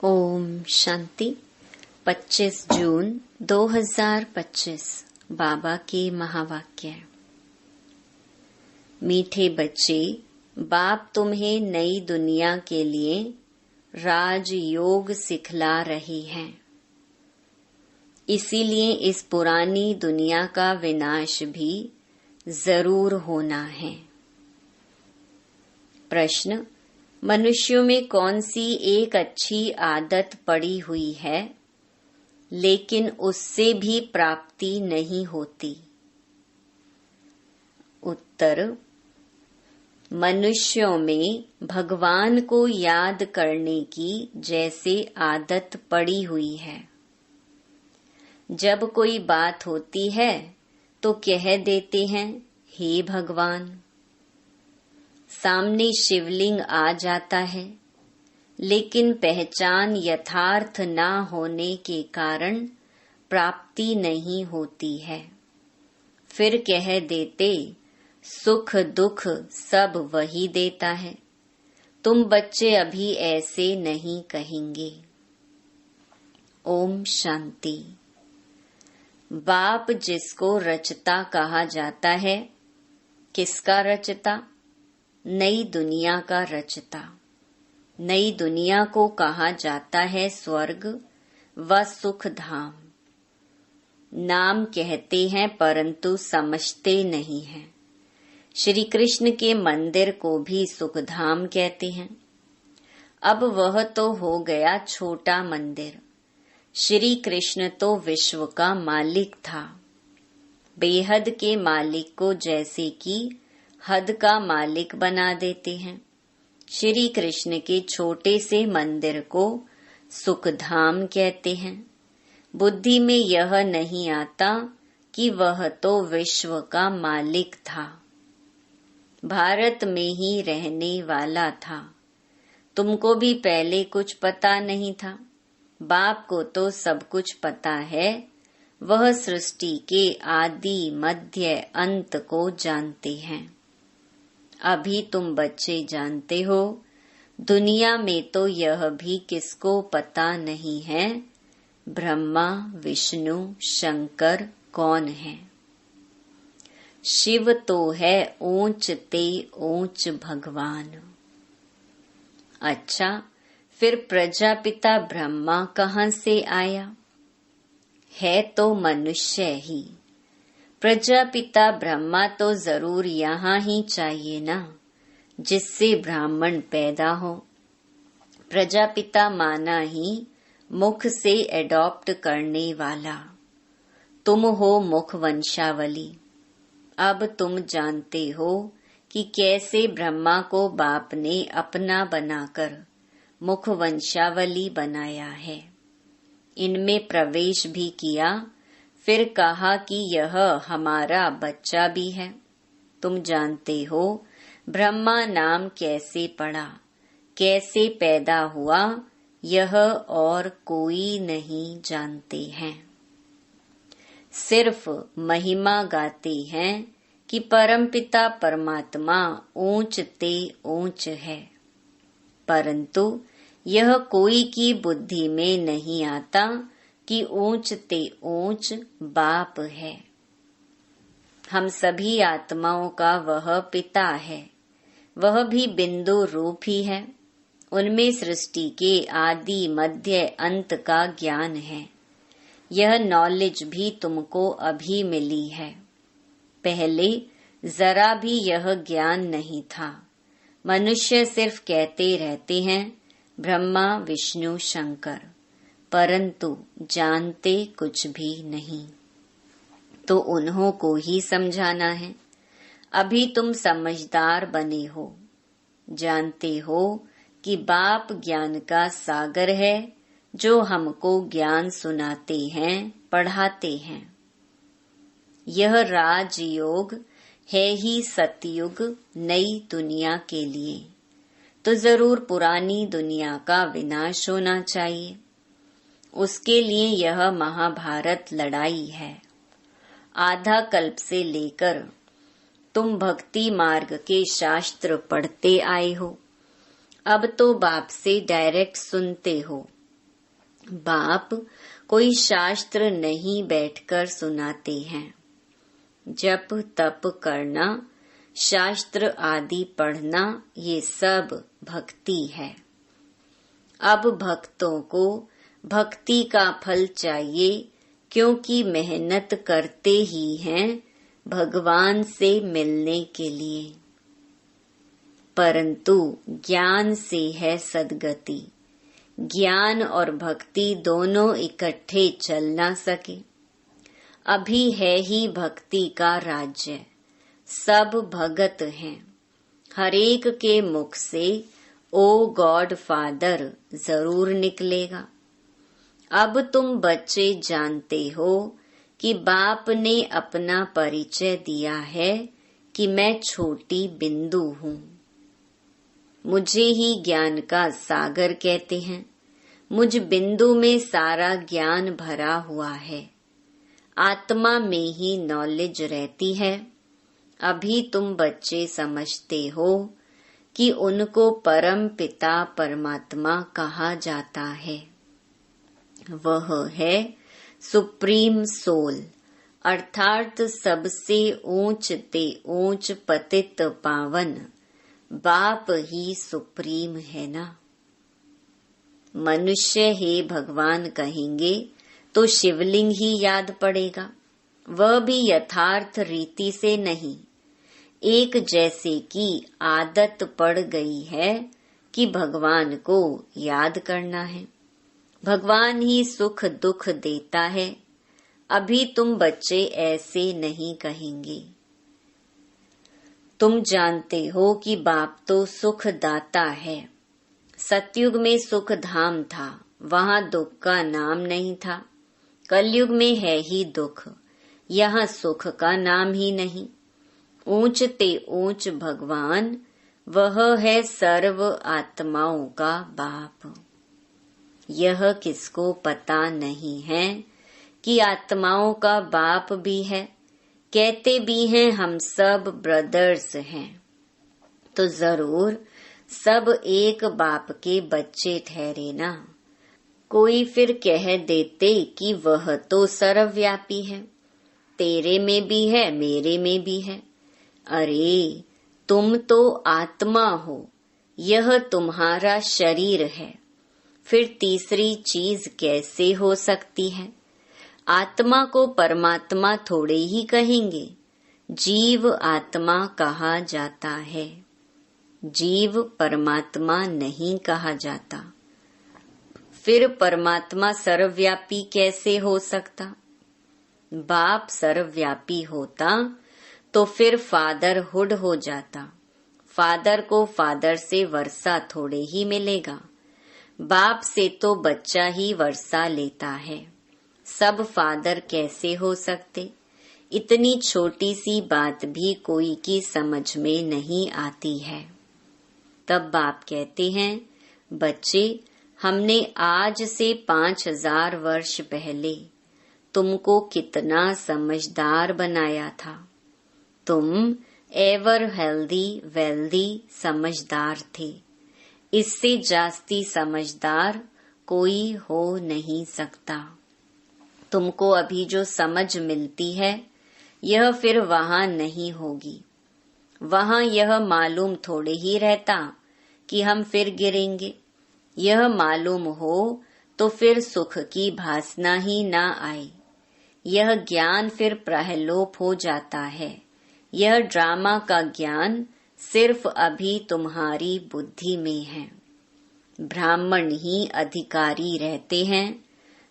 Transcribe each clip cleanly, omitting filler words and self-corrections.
ओम शांति। 25 जून 2025 बाबा के महावाक्य। मीठे बच्चे, बाप तुम्हें नई दुनिया के लिए राजयोग सिखला रहे हैं। इसीलिए इस पुरानी दुनिया का विनाश भी जरूर होना है। प्रश्न: मनुष्यों में कौन सी एक अच्छी आदत पड़ी हुई है लेकिन उससे भी प्राप्ति नहीं होती? उत्तर: मनुष्यों में भगवान को याद करने की जैसे आदत पड़ी हुई है। जब कोई बात होती है तो कह देते हैं, हे भगवान। सामने शिवलिंग आ जाता है, लेकिन पहचान यथार्थ ना होने के कारण प्राप्ति नहीं होती है। फिर कह देते, सुख दुख सब वही देता है। तुम बच्चे अभी ऐसे नहीं कहेंगे। ओम शांति। बाप जिसको रचता कहा जाता है, किसका रचता? नई दुनिया का रचता। नई दुनिया को कहा जाता है स्वर्ग व सुख धाम। नाम कहते हैं परंतु समझते नहीं हैं। श्री कृष्ण के मंदिर को भी सुख धाम कहते हैं। अब वह तो हो गया छोटा मंदिर। श्री कृष्ण तो विश्व का मालिक था। बेहद के मालिक को जैसे कि हद का मालिक बना देते हैं। श्री कृष्ण के छोटे से मंदिर को सुखधाम कहते हैं। बुद्धि में यह नहीं आता कि वह तो विश्व का मालिक था, भारत में ही रहने वाला था। तुमको भी पहले कुछ पता नहीं था। बाप को तो सब कुछ पता है। वह सृष्टि के आदि मध्य अंत को जानते हैं। अभी तुम बच्चे जानते हो। दुनिया में तो यह भी किसको पता नहीं है, ब्रह्मा विष्णु शंकर कौन है। शिव तो है ऊंच ते ऊंच भगवान। अच्छा, फिर प्रजापिता ब्रह्मा कहाँ से आया? है तो मनुष्य ही। प्रजापिता ब्रह्मा तो जरूर यहाँ ही चाहिए ना, जिससे ब्राह्मण पैदा हो। प्रजापिता माना ही मुख से एडॉप्ट करने वाला। तुम हो मुख वंशावली। अब तुम जानते हो कि कैसे ब्रह्मा को बाप ने अपना बनाकर मुख वंशावली बनाया है। इनमें प्रवेश भी किया, फिर कहा कि यह हमारा बच्चा भी है। तुम जानते हो ब्रह्मा नाम कैसे पड़ा, कैसे पैदा हुआ, यह और कोई नहीं जानते हैं। सिर्फ महिमा गाते हैं कि परमपिता परमात्मा ऊंच ते ऊंच है, परंतु यह कोई की बुद्धि में नहीं आता कि ऊंच ते ऊंच बाप है। हम सभी आत्माओं का वह पिता है। वह भी बिंदु रूप ही है। उनमें सृष्टि के आदि मध्य अंत का ज्ञान है। यह नॉलेज भी तुमको अभी मिली है। पहले जरा भी यह ज्ञान नहीं था। मनुष्य सिर्फ कहते रहते हैं ब्रह्मा विष्णु शंकर, परंतु जानते कुछ भी नहीं। तो उन्हों को ही समझाना है। अभी तुम समझदार बने हो, जानते हो कि बाप ज्ञान का सागर है, जो हमको ज्ञान सुनाते हैं, पढ़ाते हैं। यह राजयोग है ही सतयुग नई दुनिया के लिए। तो जरूर पुरानी दुनिया का विनाश होना चाहिए। उसके लिए यह महाभारत लड़ाई है। आधा कल्प से लेकर तुम भक्ति मार्ग के शास्त्र पढ़ते आए हो। अब तो बाप से डायरेक्ट सुनते हो। बाप कोई शास्त्र नहीं बैठकर सुनाते हैं। जप तप करना, शास्त्र आदि पढ़ना, ये सब भक्ति है। अब भक्तों को भक्ति का फल चाहिए, क्योंकि मेहनत करते ही हैं भगवान से मिलने के लिए। परंतु ज्ञान से है सद्गति। ज्ञान और भक्ति दोनों इकट्ठे चल ना सके। अभी है ही भक्ति का राज्य, सब भगत हैं। हरेक के मुख से ओ गॉड फादर जरूर निकलेगा। अब तुम बच्चे जानते हो कि बाप ने अपना परिचय दिया है कि मैं छोटी बिंदु हूँ। मुझे ही ज्ञान का सागर कहते हैं। मुझ बिंदु में सारा ज्ञान भरा हुआ है। आत्मा में ही नॉलेज रहती है। अभी तुम बच्चे समझते हो कि उनको परम पिता परमात्मा कहा जाता है। वह है सुप्रीम सोल, अर्थात सबसे ऊंच ते ऊंच पतित पावन बाप ही सुप्रीम है ना। मनुष्य हे भगवान कहेंगे तो शिवलिंग ही याद पड़ेगा, वह भी यथार्थ रीति से नहीं। एक जैसे की आदत पड़ गई है कि भगवान को याद करना है। भगवान ही सुख दुख देता है। अभी तुम बच्चे ऐसे नहीं कहेंगे। तुम जानते हो कि बाप तो सुख दाता है। सतयुग में सुख धाम था, वहाँ दुख का नाम नहीं था। कलयुग में है ही दुख, यहाँ सुख का नाम ही नहीं। ऊंच ते ऊंच भगवान, वह है सर्व आत्माओं का बाप। यह किसको पता नहीं है कि आत्माओं का बाप भी है। कहते भी हैं हम सब ब्रदर्स हैं, तो जरूर सब एक बाप के बच्चे ठहरे ना। कोई फिर कह देते कि वह तो सर्वव्यापी है, तेरे में भी है मेरे में भी है। अरे तुम तो आत्मा हो, यह तुम्हारा शरीर है, फिर तीसरी चीज कैसे हो सकती है। आत्मा को परमात्मा थोड़े ही कहेंगे, जीव आत्मा कहा जाता है, जीव परमात्मा नहीं कहा जाता। फिर परमात्मा सर्वव्यापी कैसे हो सकता। बाप सर्वव्यापी होता तो फिर फादरहुड हो जाता। फादर को फादर से वर्षा थोड़े ही मिलेगा, बाप से तो बच्चा ही वर्षा लेता है। सब फादर कैसे हो सकते। इतनी छोटी सी बात भी कोई की समझ में नहीं आती है। तब बाप कहते हैं, बच्चे हमने आज से 5000 वर्ष पहले तुमको कितना समझदार बनाया था। तुम एवर हेल्दी वेल्दी समझदार थे। इससे जास्ती समझदार कोई हो नहीं सकता। तुमको अभी जो समझ मिलती है यह फिर वहाँ नहीं होगी। वहाँ यह मालूम थोड़े ही रहता कि हम फिर गिरेंगे। यह मालूम हो तो फिर सुख की भासना ही ना आए। यह ज्ञान फिर प्रहलोप हो जाता है। यह ड्रामा का ज्ञान सिर्फ अभी तुम्हारी बुद्धि में है। ब्राह्मण ही अधिकारी रहते हैं।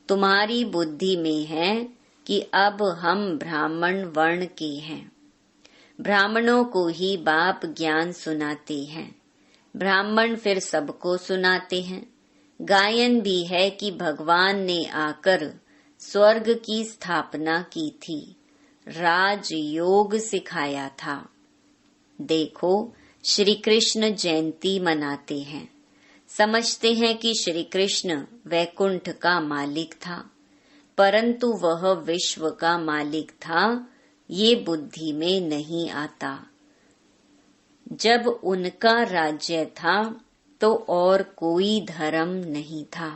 तुम्हारी बुद्धि में है कि अब हम ब्राह्मण वर्ण के हैं। ब्राह्मणों को ही बाप ज्ञान सुनाते हैं। ब्राह्मण फिर सबको सुनाते हैं। गायन भी है कि भगवान ने आकर स्वर्ग की स्थापना की थी, राजयोग सिखाया था। देखो श्री कृष्ण जयंती मनाते हैं। समझते हैं कि श्री कृष्ण वैकुंठ का मालिक था, परंतु वह विश्व का मालिक था, ये बुद्धि में नहीं आता। जब उनका राज्य था तो और कोई धर्म नहीं था।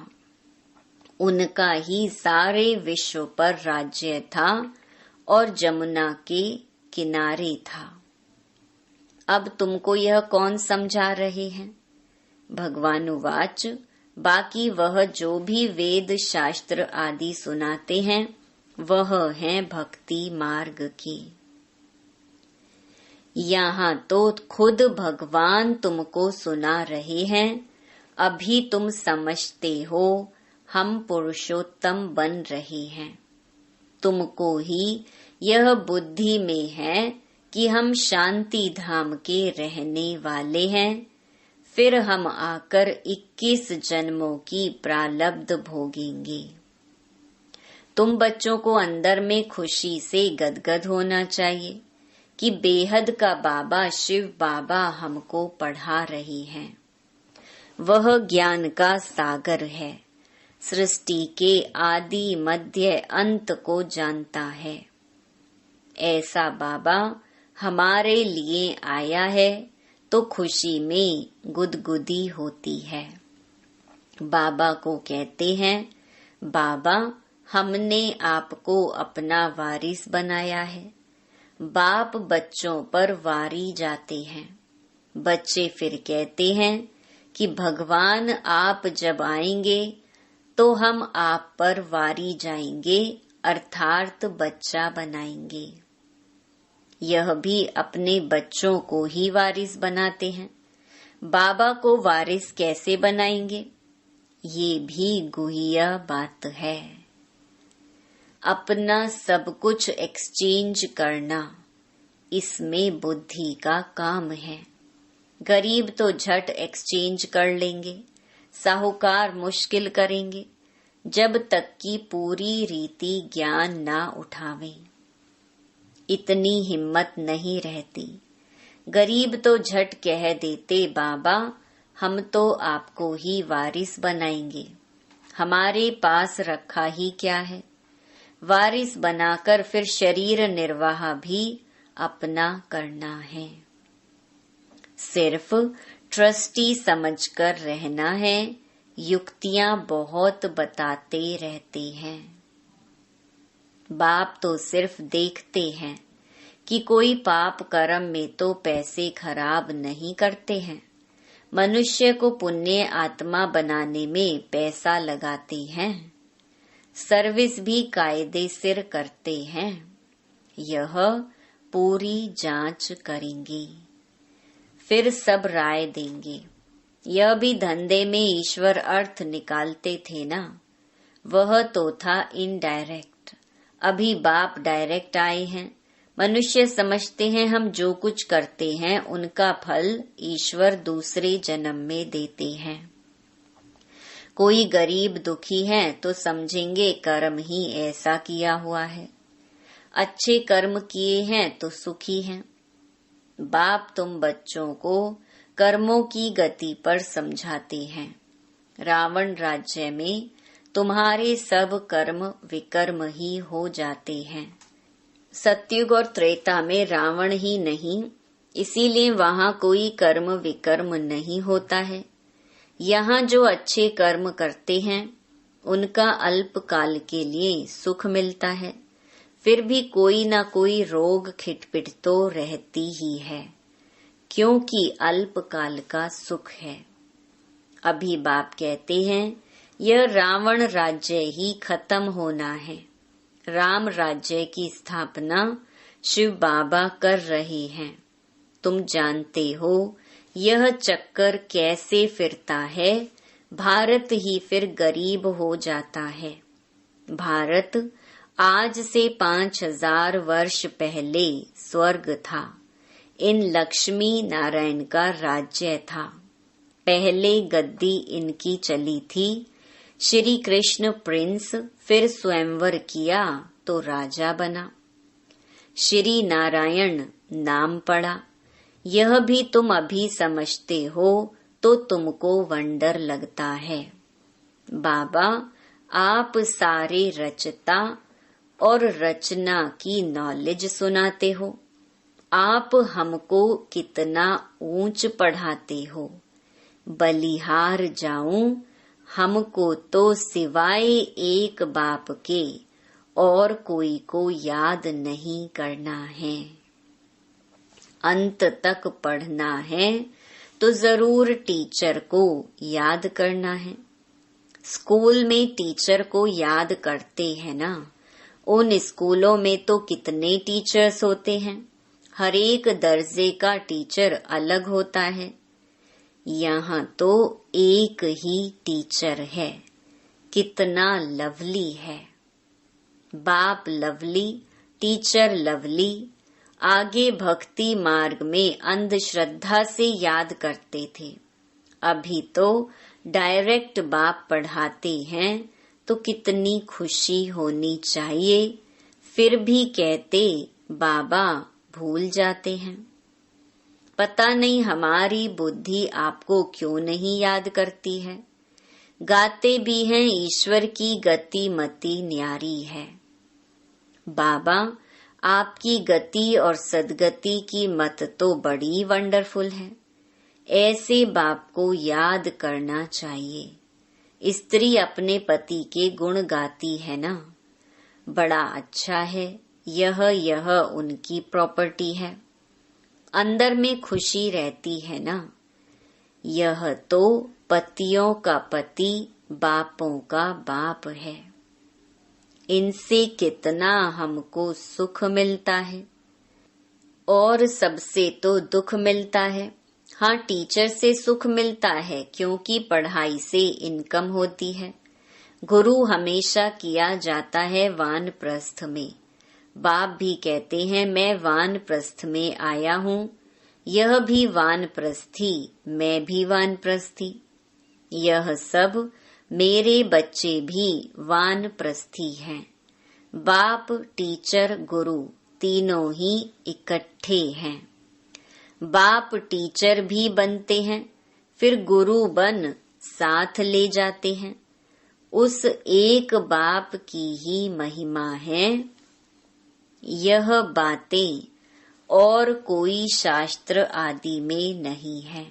उनका ही सारे विश्व पर राज्य था और जमुना के किनारे था। अब तुमको यह कौन समझा रहे हैं? भगवान उवाच, बाकी वह जो भी वेद शास्त्र आदि सुनाते हैं वह हैं भक्ति मार्ग के। यहाँ तो खुद भगवान तुमको सुना रहे हैं। अभी तुम समझते हो हम पुरुषोत्तम बन रहे हैं। तुमको ही यह बुद्धि में है कि हम शांति धाम के रहने वाले हैं। फिर हम आकर 21 जन्मों की प्रारब्ध भोगेंगे। तुम बच्चों को अंदर में खुशी से गदगद होना चाहिए कि बेहद का बाबा शिव बाबा हमको पढ़ा रही हैं। वह ज्ञान का सागर है, सृष्टि के आदि मध्य अंत को जानता है। ऐसा बाबा हमारे लिए आया है तो खुशी में गुदगुदी होती है। बाबा को कहते हैं, बाबा हमने आपको अपना वारिस बनाया है। बाप बच्चों पर वारी जाते हैं। बच्चे फिर कहते हैं कि भगवान आप जब आएंगे तो हम आप पर वारी जाएंगे, अर्थात बच्चा बनाएंगे। यह भी अपने बच्चों को ही वारिस बनाते हैं। बाबा को वारिस कैसे बनाएंगे? ये भी गुहिया बात है। अपना सब कुछ एक्सचेंज करना, इसमें बुद्धि का काम है। गरीब तो झट एक्सचेंज कर लेंगे, साहूकार मुश्किल करेंगे, जब तक कि पूरी रीति ज्ञान ना उठावें। इतनी हिम्मत नहीं रहती। गरीब तो झट कह देते, बाबा हम तो आपको ही वारिस बनाएंगे, हमारे पास रखा ही क्या है। वारिस बनाकर फिर शरीर निर्वाह भी अपना करना है। सिर्फ ट्रस्टी समझकर रहना है। युक्तियां बहुत बताते रहते हैं। बाप तो सिर्फ देखते हैं कि कोई पाप कर्म में तो पैसे खराब नहीं करते हैं। मनुष्य को पुण्य आत्मा बनाने में पैसा लगाते हैं। सर्विस भी कायदे सिर करते हैं। यह पूरी जांच करेंगे, फिर सब राय देंगे। यह भी धंधे में ईश्वर अर्थ निकालते थे ना, वह तो था इनडायरेक्ट। अभी बाप डायरेक्ट आए हैं। मनुष्य समझते हैं हम जो कुछ करते हैं उनका फल ईश्वर दूसरे जन्म में देते हैं। कोई गरीब दुखी है तो समझेंगे कर्म ही ऐसा किया हुआ है। अच्छे कर्म किए हैं तो सुखी हैं। बाप तुम बच्चों को कर्मों की गति पर समझाते हैं। रावण राज्य में तुम्हारे सब कर्म विकर्म ही हो जाते हैं। सतयुग और त्रेता में रावण ही नहीं, इसीलिए वहाँ कोई कर्म विकर्म नहीं होता है। यहाँ जो अच्छे कर्म करते हैं उनका अल्प काल के लिए सुख मिलता है, फिर भी कोई न कोई रोग खिटपिट तो रहती ही है, क्योंकि अल्प काल का सुख है। अभी बाप कहते हैं यह रावण राज्य ही खत्म होना है। राम राज्य की स्थापना शिव बाबा कर रहे हैं। तुम जानते हो यह चक्कर कैसे फिरता है। भारत ही फिर गरीब हो जाता है। भारत आज से 5000 वर्ष पहले स्वर्ग था। इन लक्ष्मी नारायण का राज्य था। पहले गद्दी इनकी चली थी। श्री कृष्ण प्रिंस, फिर स्वयंवर किया तो राजा बना। श्री नारायण नाम पड़ा। यह भी तुम अभी समझते हो तो तुमको वंडर लगता है। बाबा आप सारे रचता और रचना की नॉलेज सुनाते हो। आप हमको कितना ऊंच पढ़ाते हो। बलिहार जाऊं हमको तो सिवाय एक बाप के और कोई को याद नहीं करना है। अंत तक पढ़ना है तो जरूर टीचर को याद करना है। स्कूल में टीचर को याद करते हैं ना। उन स्कूलों में तो कितने टीचर्स होते हैं, हर एक दर्जे का टीचर अलग होता है। यहाँ तो एक ही टीचर है, कितना लवली है। बाप लवली, टीचर लवली। आगे भक्ति मार्ग में अंधश्रद्धा से याद करते थे, अभी तो डायरेक्ट बाप पढ़ाते हैं तो कितनी खुशी होनी चाहिए। फिर भी कहते बाबा भूल जाते हैं। पता नहीं हमारी बुद्धि आपको क्यों नहीं याद करती है। गाते भी हैं ईश्वर की गति मति न्यारी है। बाबा आपकी गति और सदगति की मत तो बड़ी वंडरफुल है। ऐसे बाप को याद करना चाहिए। स्त्री अपने पति के गुण गाती है ना, बड़ा अच्छा है। यह उनकी प्रॉपर्टी है, अंदर में खुशी रहती है ना। यह तो पतियों का पति बापों का बाप है। इनसे कितना हमको सुख मिलता है, और सबसे तो दुख मिलता है। हाँ, टीचर से सुख मिलता है क्योंकि पढ़ाई से इनकम होती है। गुरु हमेशा किया जाता है वानप्रस्थ में। बाप भी कहते हैं मैं वानप्रस्थ में आया हूँ। यह भी वानप्रस्थी, मैं भी वानप्रस्थी। यह सब मेरे बच्चे भी वानप्रस्थी हैं। बाप, टीचर, गुरु तीनों ही इकट्ठे हैं। बाप टीचर भी बनते हैं, फिर गुरु बन साथ ले जाते हैं। उस एक बाप की ही महिमा है। यह बातें और कोई शास्त्र आदि में नहीं है।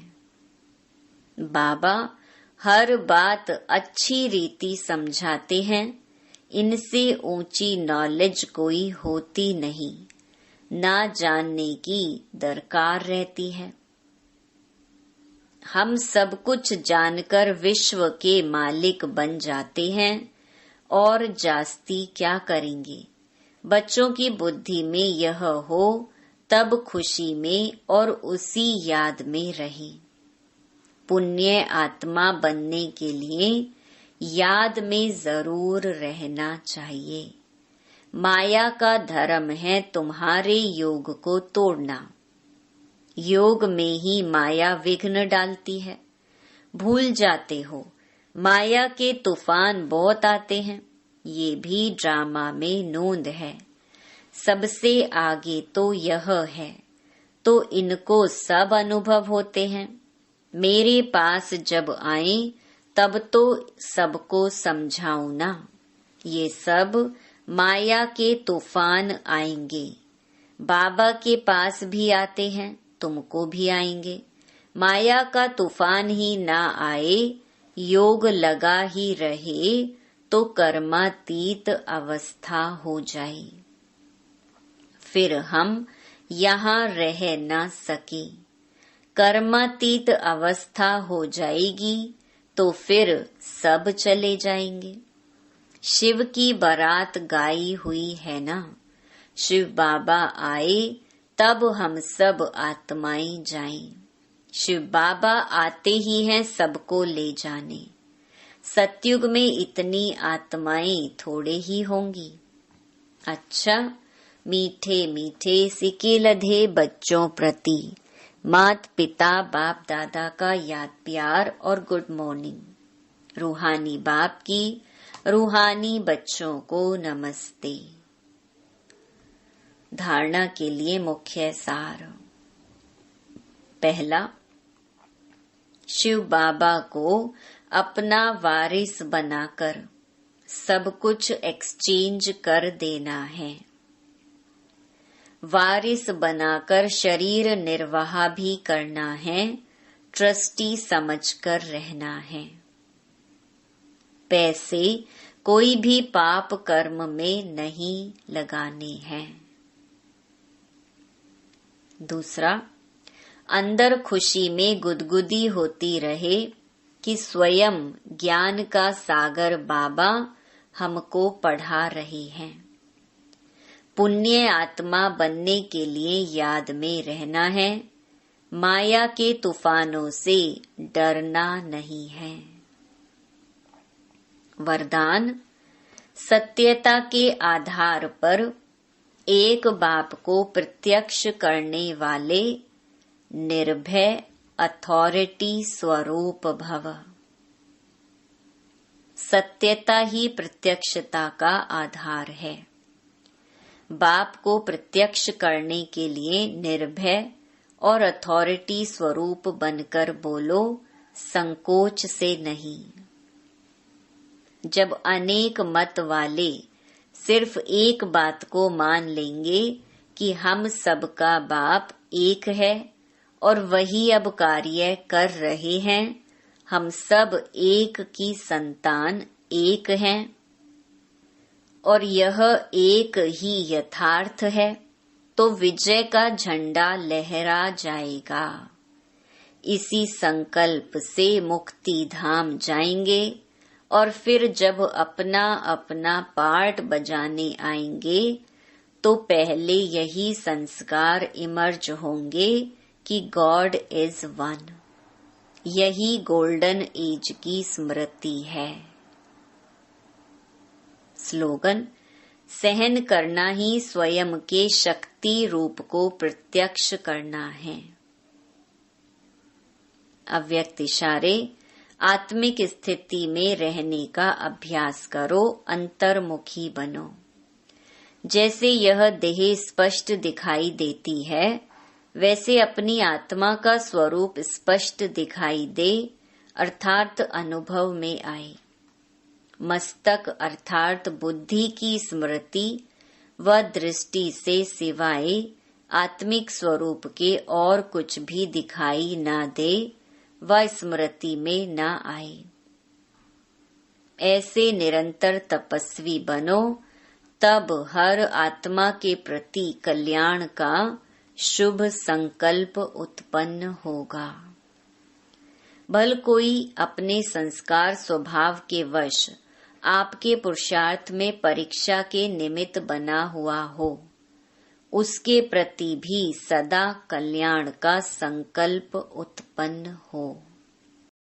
बाबा हर बात अच्छी रीति समझाते हैं। इनसे ऊंची नॉलेज कोई होती नहीं, ना जानने की दरकार रहती है। हम सब कुछ जानकर विश्व के मालिक बन जाते हैं, और जास्ती क्या करेंगे। बच्चों की बुद्धि में यह हो तब खुशी में और उसी याद में रहे। पुण्य आत्मा बनने के लिए याद में जरूर रहना चाहिए। माया का धर्म है तुम्हारे योग को तोड़ना। योग में ही माया विघ्न डालती है। भूल जाते हो, माया के तूफान बहुत आते हैं। ये भी ड्रामा में नोंद है। सबसे आगे तो यह है, तो इनको सब अनुभव होते हैं। मेरे पास जब आए तब तो सबको समझाऊं ना। ये सब माया के तूफान आएंगे। बाबा के पास भी आते हैं, तुमको भी आएंगे। माया का तूफान ही ना आए, योग लगा ही रहे तो कर्मातीत अवस्था हो जाए। फिर हम यहाँ रह ना सके। कर्मातीत अवस्था हो जाएगी तो फिर सब चले जाएंगे। शिव की बारात गाई हुई है ना। शिव बाबा आए तब हम सब आत्माएं जाएं। शिव बाबा आते ही हैं सबको ले जाने। सतयुग में इतनी आत्माएं थोड़े ही होंगी। अच्छा, मीठे मीठे सिके लधे बच्चों प्रति मात पिता बाप दादा का याद प्यार और गुड मॉर्निंग। रूहानी बाप की रूहानी बच्चों को नमस्ते। धारणा के लिए मुख्य सार। पहला, शिव बाबा को अपना वारिस बनाकर सब कुछ एक्सचेंज कर देना है। वारिस बनाकर शरीर निर्वाह भी करना है, ट्रस्टी समझकर रहना है। पैसे कोई भी पाप कर्म में नहीं लगाने हैं। दूसरा, अंदर खुशी में गुदगुदी होती रहे कि स्वयं ज्ञान का सागर बाबा हमको पढ़ा रहे हैं। पुण्य आत्मा बनने के लिए याद में रहना है, माया के तूफानों से डरना नहीं है। वरदान, सत्यता के आधार पर एक बाप को प्रत्यक्ष करने वाले निर्भय अथॉरिटी स्वरूप भव। सत्यता ही प्रत्यक्षता का आधार है। बाप को प्रत्यक्ष करने के लिए निर्भय और अथॉरिटी स्वरूप बनकर बोलो, संकोच से नहीं। जब अनेक मत वाले सिर्फ एक बात को मान लेंगे कि हम सबका बाप एक है और वही अब कार्य कर रहे हैं, हम सब एक की संतान एक हैं और यह एक ही यथार्थ है, तो विजय का झंडा लहरा जाएगा। इसी संकल्प से मुक्ति धाम जाएंगे और फिर जब अपना अपना पार्ट बजाने आएंगे तो पहले यही संस्कार इमर्ज होंगे कि गॉड इज वन। यही गोल्डन एज की स्मृति है। स्लोगन, सहन करना ही स्वयं के शक्ति रूप को प्रत्यक्ष करना है। अव्यक्त इशारे, आत्मिक स्थिति में रहने का अभ्यास करो, अंतर्मुखी बनो। जैसे यह देह स्पष्ट दिखाई देती है, वैसे अपनी आत्मा का स्वरूप स्पष्ट दिखाई दे, अर्थात अनुभव में आए। मस्तक अर्थात बुद्धि की स्मृति व दृष्टि से सिवाय आत्मिक स्वरूप के और कुछ भी दिखाई न दे व स्मृति में न आए। ऐसे निरंतर तपस्वी बनो, तब हर आत्मा के प्रति कल्याण का शुभ संकल्प उत्पन्न होगा। भल कोई अपने संस्कार स्वभाव के वश आपके पुरुषार्थ में परीक्षा के निमित्त बना हुआ हो, उसके प्रति भी सदा कल्याण का संकल्प उत्पन्न हो।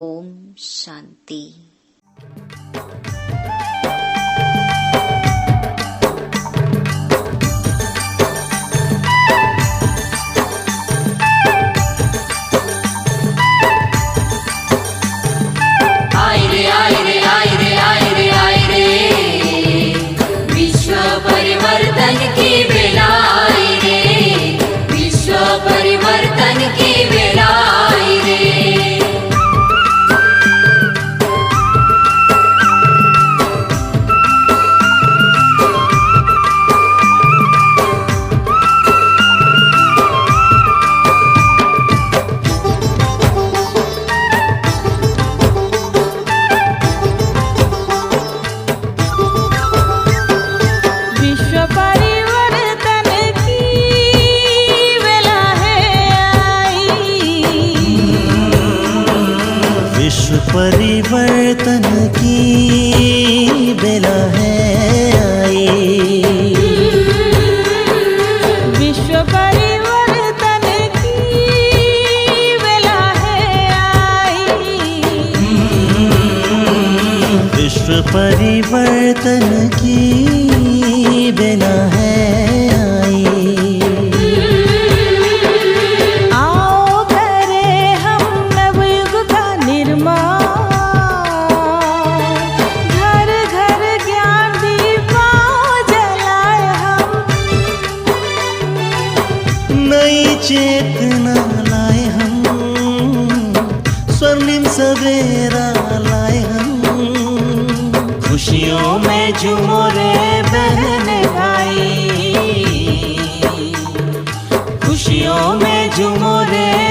ओम शांति। परिवर्तन की बेला आई रे, विश्व परिवर्तन की बेला आई रे। परिवर्तन की बेला है आई, विश्व परिवर्तन की बेला है आई, विश्व परिवर्तन की बेला है आई। आओ करे हम नवयुग का निर्माण, घर घर ज्ञान दीपा जलाए हम, नई चेतना लाए हम, स्वर्णिम सवेरा लाए हम। खुशियों में झूमो रे बहन भाई, खुशियों में झूमो रे